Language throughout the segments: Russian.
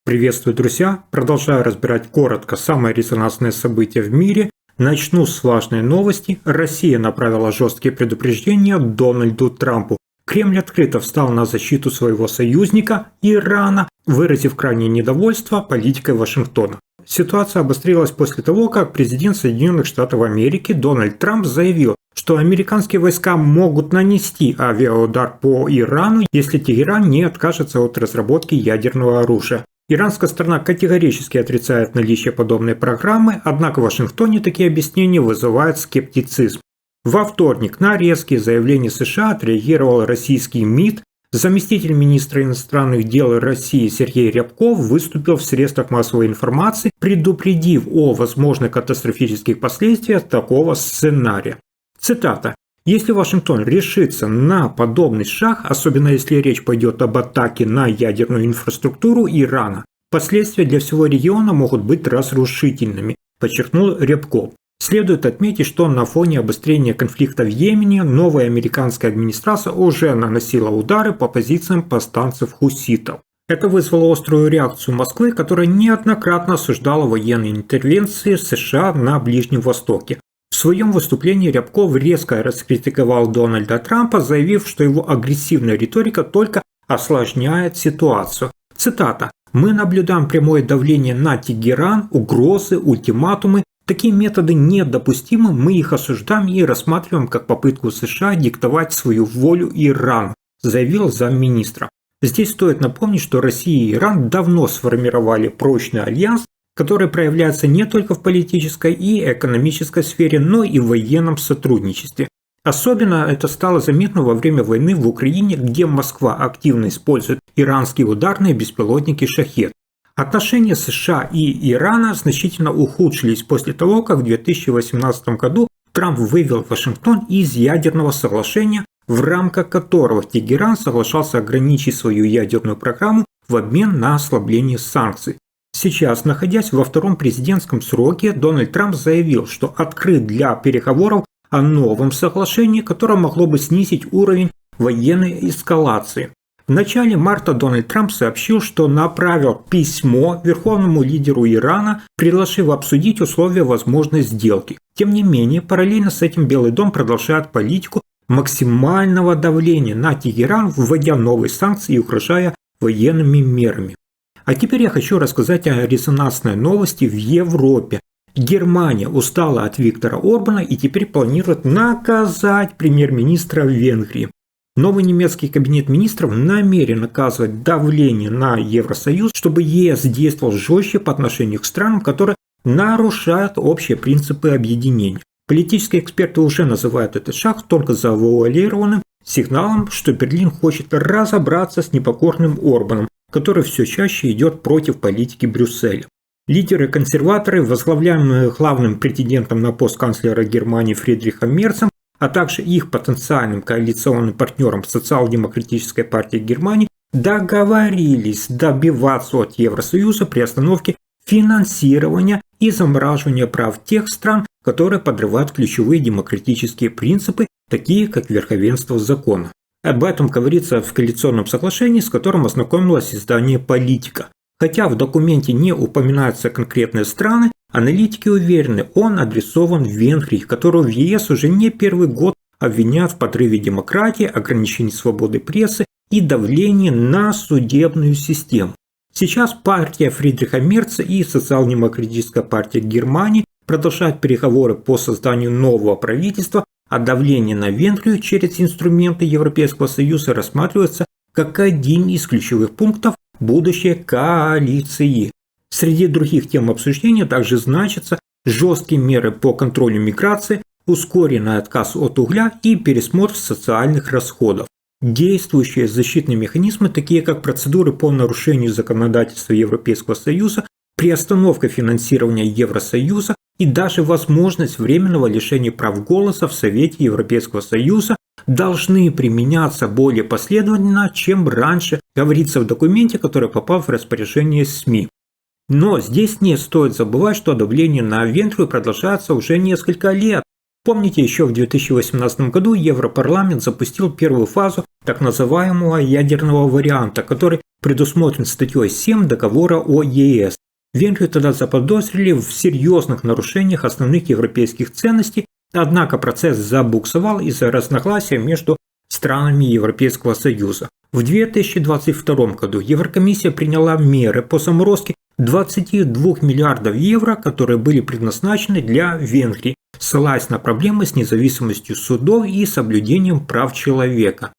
Приветствую, друзья! Продолжаю разбирать коротко самые резонансные события в мире. Начну с важной новости. Россия направила жесткие предупреждения Дональду Трампу. Кремль открыто встал на защиту своего союзника Ирана, выразив крайнее недовольство политикой Вашингтона. Ситуация обострилась после того, как президент Соединенных Штатов Америки Дональд Трамп заявил, что американские войска могут нанести авиаудар по Ирану, если Тегеран не откажется от разработки ядерного оружия. Иранская сторона категорически отрицает наличие подобной программы, однако в Вашингтоне такие объяснения вызывают скептицизм. Во вторник на резкие заявления США отреагировал российский МИД. Заместитель министра иностранных дел России Сергей Рябков выступил в средствах массовой информации, предупредив о возможных катастрофических последствиях такого сценария. Цитата. «Если Вашингтон решится на подобный шаг, особенно если речь пойдет об атаке на ядерную инфраструктуру Ирана, последствия для всего региона могут быть разрушительными», подчеркнул Рябков. Следует отметить, что на фоне обострения конфликта в Йемене новая американская администрация уже наносила удары по позициям повстанцев-хуситов. Это вызвало острую реакцию Москвы, которая неоднократно осуждала военные интервенции США на Ближнем Востоке. В своем выступлении Рябков резко раскритиковал Дональда Трампа, заявив, что его агрессивная риторика только осложняет ситуацию. Цитата. «Мы наблюдаем прямое давление на Тегеран, угрозы, ультиматумы. Такие методы недопустимы, мы их осуждаем и рассматриваем как попытку США диктовать свою волю Ирану», заявил замминистра. Здесь стоит напомнить, что Россия и Иран давно сформировали прочный альянс, который проявляется не только в политической и экономической сфере, но и в военном сотрудничестве. Особенно это стало заметно во время войны в Украине, где Москва активно использует иранские ударные беспилотники «Шахед». Отношения США и Ирана значительно ухудшились после того, как в 2018 году Трамп вывел Вашингтон из ядерного соглашения, в рамках которого Тегеран соглашался ограничить свою ядерную программу в обмен на ослабление санкций. Сейчас, находясь во втором президентском сроке, Дональд Трамп заявил, что открыт для переговоров о новом соглашении, которое могло бы снизить уровень военной эскалации. В начале марта Дональд Трамп сообщил, что направил письмо верховному лидеру Ирана, предложив обсудить условия возможной сделки. Тем не менее, параллельно с этим Белый дом продолжает политику максимального давления на Тегеран, вводя новые санкции и угрожая военными мерами. А теперь я хочу рассказать о резонансной новости в Европе. Германия устала от Виктора Орбана и теперь планирует наказать премьер-министра Венгрии. Новый немецкий кабинет министров намерен оказывать давление на Евросоюз, чтобы ЕС действовал жестче по отношению к странам, которые нарушают общие принципы объединения. Политические эксперты уже называют этот шаг только завуалированным сигналом, что Берлин хочет разобраться с непокорным Орбаном, который все чаще идет против политики Брюсселя. Лидеры-консерваторы, возглавляемые главным претендентом на пост канцлера Германии Фридрихом Мерцем, а также их потенциальным коалиционным партнером Социал-демократической партии Германии, договорились добиваться от Евросоюза приостановки финансирования и замораживания прав тех стран, которые подрывают ключевые демократические принципы, такие как верховенство закона. Об этом говорится в коалиционном соглашении, с которым ознакомилось издание «Политика». Хотя в документе не упоминаются конкретные страны, аналитики уверены, он адресован Венгрии, которую в ЕС уже не первый год обвиняют в подрыве демократии, ограничении свободы прессы и давлении на судебную систему. Сейчас партия Фридриха Мерца и Социал-демократическая партия Германии продолжают переговоры по созданию нового правительства, а давление на Венгрию через инструменты Европейского Союза рассматривается как один из ключевых пунктов будущей коалиции. Среди других тем обсуждения также значатся жесткие меры по контролю миграции, ускоренный отказ от угля и пересмотр социальных расходов. Действующие защитные механизмы, такие как процедуры по нарушению законодательства Европейского Союза, приостановка финансирования Евросоюза и даже возможность временного лишения прав голоса в Совете Европейского Союза, должны применяться более последовательно, чем раньше, говорится в документе, который попал в распоряжение СМИ. Но здесь не стоит забывать, что давление на Венгрию продолжается уже несколько лет. Помните, еще в 2018 году Европарламент запустил первую фазу так называемого ядерного варианта, который предусмотрен статьей 7 договора о ЕС. Венгрию тогда заподозрили в серьезных нарушениях основных европейских ценностей, однако процесс забуксовал из-за разногласия между странами Европейского Союза. В 2022 году Еврокомиссия приняла меры по заморозке 22 миллиардов евро, которые были предназначены для Венгрии, ссылаясь на проблемы с независимостью судов и соблюдением прав человека.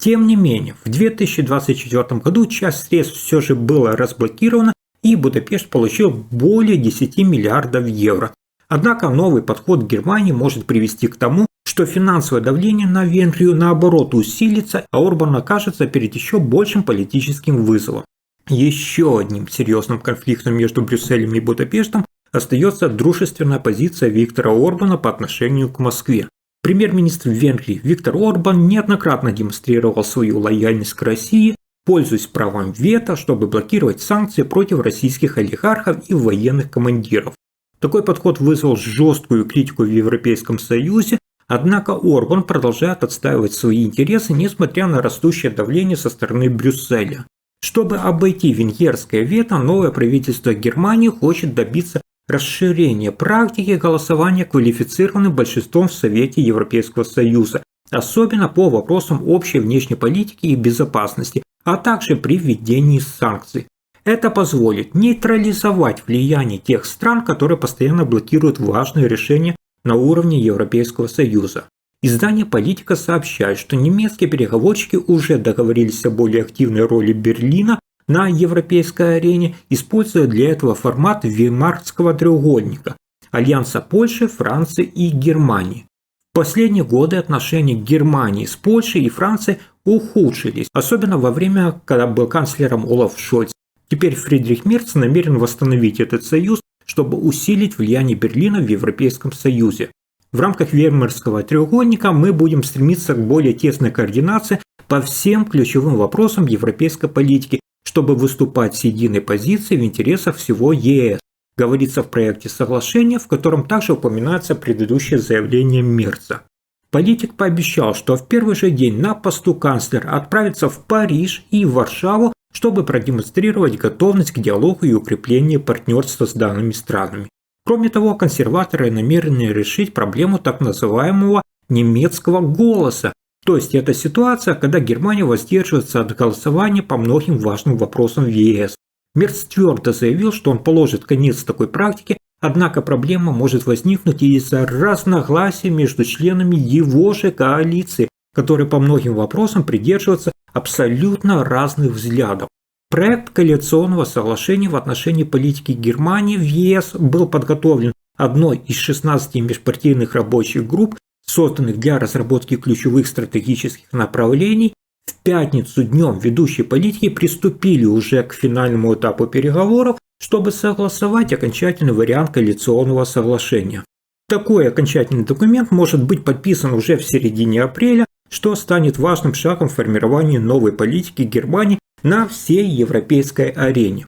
Тем не менее, в 2024 году часть средств все же была разблокирована, и Будапешт получил более 10 миллиардов евро. Однако новый подход Германии может привести к тому, что финансовое давление на Венгрию наоборот усилится, а Орбан окажется перед еще большим политическим вызовом. Еще одним серьезным конфликтом между Брюсселем и Будапештом остается дружественная позиция Виктора Орбана по отношению к Москве. Премьер-министр Венгрии Виктор Орбан неоднократно демонстрировал свою лояльность к России, пользуясь правом вето, чтобы блокировать санкции против российских олигархов и военных командиров. Такой подход вызвал жесткую критику в Европейском Союзе, однако Орбан продолжает отстаивать свои интересы, несмотря на растущее давление со стороны Брюсселя. Чтобы обойти венгерское вето, новое правительство Германии хочет добиться расширения практики голосования квалифицированным большинством в Совете Европейского Союза, особенно по вопросам общей внешней политики и безопасности, а также при введении санкций. Это позволит нейтрализовать влияние тех стран, которые постоянно блокируют важные решения на уровне Европейского Союза. Издание «Политика» сообщает, что немецкие переговорщики уже договорились о более активной роли Берлина на европейской арене, используя для этого формат Веймарского треугольника – альянса Польши, Франции и Германии. В последние годы отношения Германии с Польшей и Францией ухудшились, особенно во время, когда был канцлером Олаф Шольц. Теперь Фридрих Мерц намерен восстановить этот союз, чтобы усилить влияние Берлина в Европейском Союзе. В рамках Веймарского треугольника мы будем стремиться к более тесной координации по всем ключевым вопросам европейской политики, чтобы выступать с единой позицией в интересах всего ЕС, говорится в проекте соглашения, в котором также упоминается предыдущее заявление Мерца. Политик пообещал, что в первый же день на посту канцлера отправится в Париж и в Варшаву, чтобы продемонстрировать готовность к диалогу и укреплению партнерства с данными странами. Кроме того, консерваторы намерены решить проблему так называемого немецкого голоса, то есть это ситуация, когда Германия воздерживается от голосования по многим важным вопросам в ЕС. Мерц твердо заявил, что он положит конец такой практике, однако проблема может возникнуть из-за разногласий между членами его же коалиции, которые по многим вопросам придерживаются абсолютно разных взглядов. Проект коалиционного соглашения в отношении политики Германии в ЕС был подготовлен одной из 16 межпартийных рабочих групп, созданных для разработки ключевых стратегических направлений. В пятницу днем ведущие политики приступили уже к финальному этапу переговоров, чтобы согласовать окончательный вариант коалиционного соглашения. Такой окончательный документ может быть подписан уже в середине апреля, что станет важным шагом в формировании новой политики Германии на всей европейской арене.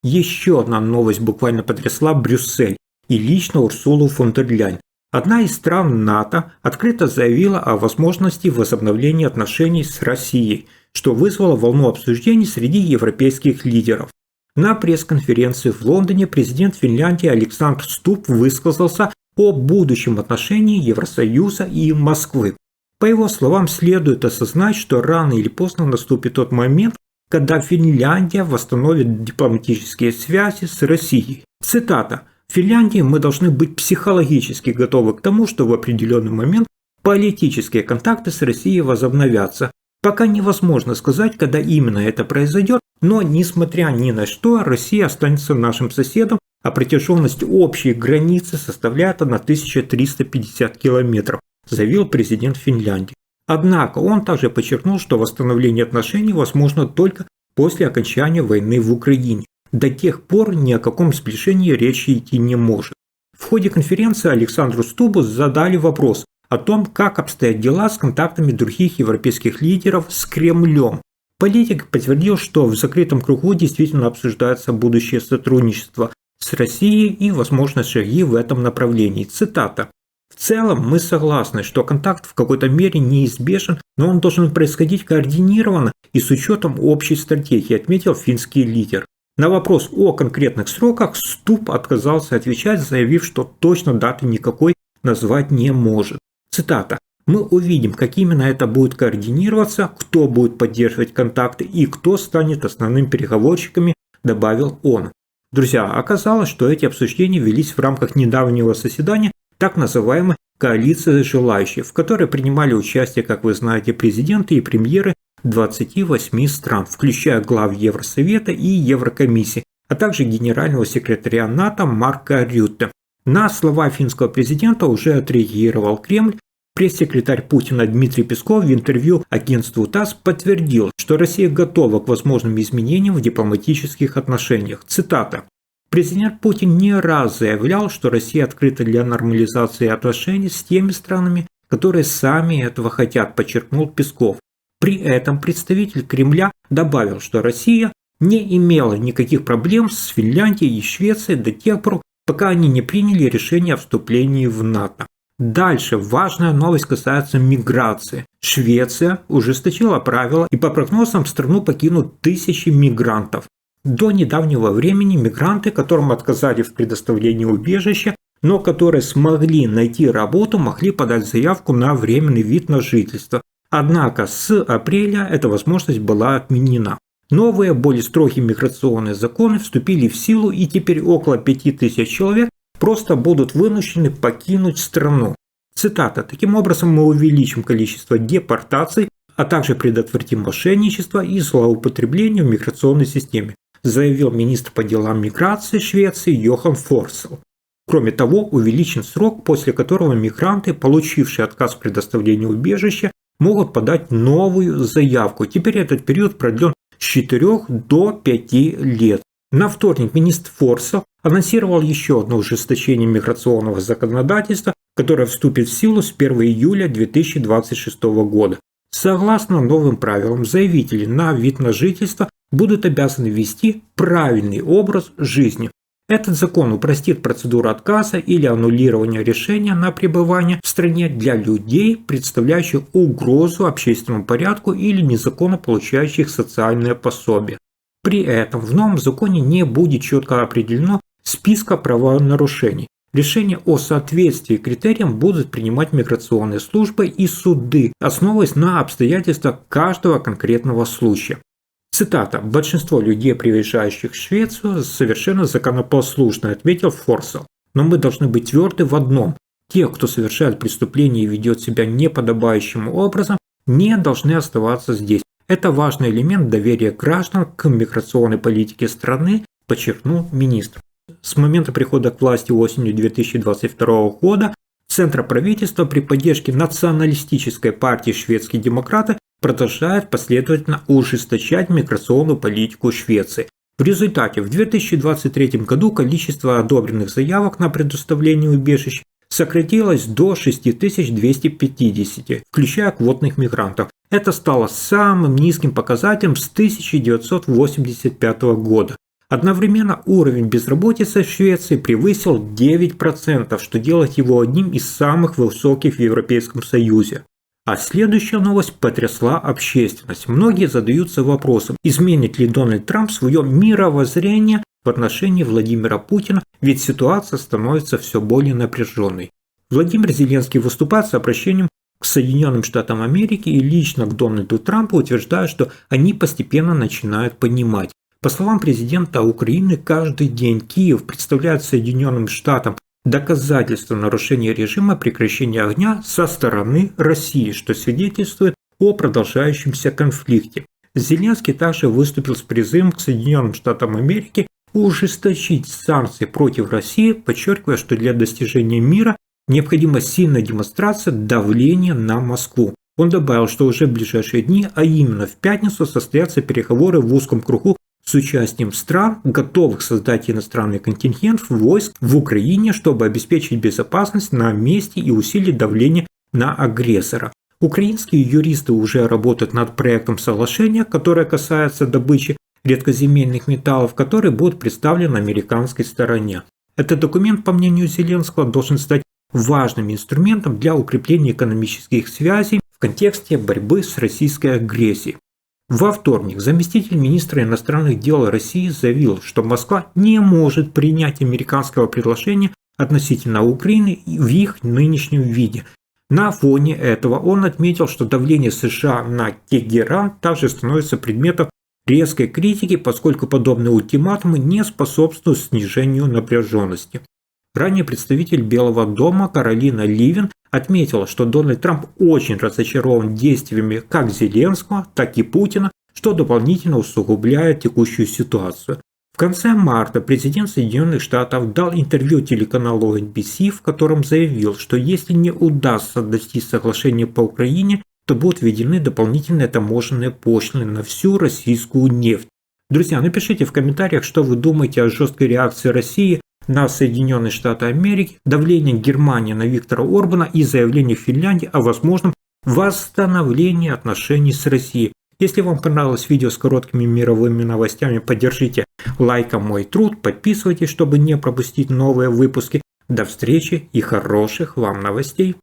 Еще одна новость буквально потрясла Брюссель и лично Урсулу фон дер Ляйен. Одна из стран НАТО открыто заявила о возможности возобновления отношений с Россией, что вызвало волну обсуждений среди европейских лидеров. На пресс-конференции в Лондоне президент Финляндии Александр Стуб высказался о будущем отношении Евросоюза и Москвы. По его словам, следует осознать, что рано или поздно наступит тот момент, когда Финляндия восстановит дипломатические связи с Россией. Цитата. «В Финляндии мы должны быть психологически готовы к тому, что в определенный момент политические контакты с Россией возобновятся. Пока невозможно сказать, когда именно это произойдет, но, несмотря ни на что, Россия останется нашим соседом, а протяженность общей границы составляет 1350 километров», заявил президент Финляндии. Однако он также подчеркнул, что восстановление отношений возможно только после окончания войны в Украине. До тех пор ни о каком сближении речи идти не может. В ходе конференции Александру Стубу задали вопрос о том, как обстоят дела с контактами других европейских лидеров с Кремлем. Политик подтвердил, что в закрытом кругу действительно обсуждается будущее сотрудничество с Россией и возможные шаги в этом направлении. Цитата. В целом мы согласны, что контакт в какой-то мере неизбежен, но он должен происходить координированно и с учетом общей стратегии, отметил финский лидер. На вопрос о конкретных сроках Стуб отказался отвечать, заявив, что точно даты никакой назвать не может. Цитата. «Мы увидим, как именно это будет координироваться, кто будет поддерживать контакты и кто станет основными переговорщиками», добавил он. Друзья, оказалось, что эти обсуждения велись в рамках недавнего заседания так называемой коалиции желающих, в которой принимали участие, как вы знаете, президенты и премьеры 28 стран, включая глав Евросовета и Еврокомиссии, а также генерального секретаря НАТО Марка Рютте. На слова финского президента уже отреагировал Кремль. Пресс-секретарь Путина Дмитрий Песков в интервью агентству ТАСС подтвердил, что Россия готова к возможным изменениям в дипломатических отношениях. Цитата. Президент Путин не раз заявлял, что Россия открыта для нормализации отношений с теми странами, которые сами этого хотят, подчеркнул Песков. При этом представитель Кремля добавил, что Россия не имела никаких проблем с Финляндией и Швецией до тех пор, пока они не приняли решение о вступлении в НАТО. Дальше важная новость касается миграции. Швеция ужесточила правила и по прогнозам страну покинут тысячи мигрантов. До недавнего времени мигранты, которым отказали в предоставлении убежища, но которые смогли найти работу, могли подать заявку на временный вид на жительство. Однако с апреля эта возможность была отменена. Новые, более строгие миграционные законы вступили в силу, и теперь около 5000 человек просто будут вынуждены покинуть страну. Цитата. «Таким образом мы увеличим количество депортаций, а также предотвратим мошенничество и злоупотребление в миграционной системе», заявил министр по делам миграции Швеции Йохан Форсел. Кроме того, увеличен срок, после которого мигранты, получившие отказ в предоставлении убежища, могут подать новую заявку. Теперь этот период продлен с 4 до 5 лет. На вторник министр Форсел анонсировал еще одно ужесточение миграционного законодательства, которое вступит в силу с 1 июля 2026 года. Согласно новым правилам, заявители на вид на жительство будут обязаны вести правильный образ жизни. Этот закон упростит процедуру отказа или аннулирования решения на пребывание в стране для людей, представляющих угрозу общественному порядку или незаконно получающих социальное пособие. При этом в новом законе не будет четко определено списка правонарушений. Решения о соответствии критериям будут принимать миграционные службы и суды, основываясь на обстоятельствах каждого конкретного случая. Цитата. «Большинство людей, приезжающих в Швецию, совершенно законопослушны», ответил Форсел. «Но мы должны быть тверды в одном. Те, кто совершает преступление и ведет себя неподобающим образом, не должны оставаться здесь. Это важный элемент доверия граждан к миграционной политике страны», подчеркнул министр. С момента прихода к власти осенью 2022 года Центр правительства при поддержке националистической партии «Шведские демократы» продолжает последовательно ужесточать миграционную политику Швеции. В результате в 2023 году количество одобренных заявок на предоставление убежищ сократилось до 6250, включая квотных мигрантов. Это стало самым низким показателем с 1985 года. Одновременно уровень безработицы в Швеции превысил 9%, что делает его одним из самых высоких в Европейском Союзе. А следующая новость потрясла общественность. Многие задаются вопросом, изменит ли Дональд Трамп свое мировоззрение в отношении Владимира Путина, ведь ситуация становится все более напряженной. Владимир Зеленский выступает с обращением к Соединенным Штатам Америки и лично к Дональду Трампу, утверждая, что они постепенно начинают понимать. По словам президента Украины, каждый день Киев представляет Соединенным Штатам доказательства нарушения режима прекращения огня со стороны России, что свидетельствует о продолжающемся конфликте. Зеленский также выступил с призывом к Соединенным Штатам Америки ужесточить санкции против России, подчеркивая, что для достижения мира необходима сильная демонстрация давления на Москву. Он добавил, что уже в ближайшие дни, а именно в пятницу, состоятся переговоры в узком кругу с участием стран, готовых создать иностранный контингент войск в Украине, чтобы обеспечить безопасность на месте и усилить давление на агрессора. Украинские юристы уже работают над проектом соглашения, которое касается добычи редкоземельных металлов, который будет представлен американской стороне. Этот документ, по мнению Зеленского, должен стать важным инструментом для укрепления экономических связей в контексте борьбы с российской агрессией. Во вторник заместитель министра иностранных дел России заявил, что Москва не может принять американского предложения относительно Украины в их нынешнем виде. На фоне этого он отметил, что давление США на Тегеран также становится предметом резкой критики, поскольку подобные ультиматумы не способствуют снижению напряженности. Ранее представитель Белого дома Каролина Ливен отметила, что Дональд Трамп очень разочарован действиями как Зеленского, так и Путина, что дополнительно усугубляет текущую ситуацию. В конце марта президент Соединенных Штатов дал интервью телеканалу NBC, в котором заявил, что если не удастся достичь соглашения по Украине, то будут введены дополнительные таможенные пошлины на всю российскую нефть. Друзья, напишите в комментариях, что вы думаете о жесткой реакции России на Соединенные Штаты Америки, давлении Германии на Виктора Орбана и заявлениях Финляндии о возможном восстановлении отношений с Россией. Если вам понравилось видео с короткими мировыми новостями, поддержите лайком мой труд, подписывайтесь, чтобы не пропустить новые выпуски. До встречи и хороших вам новостей!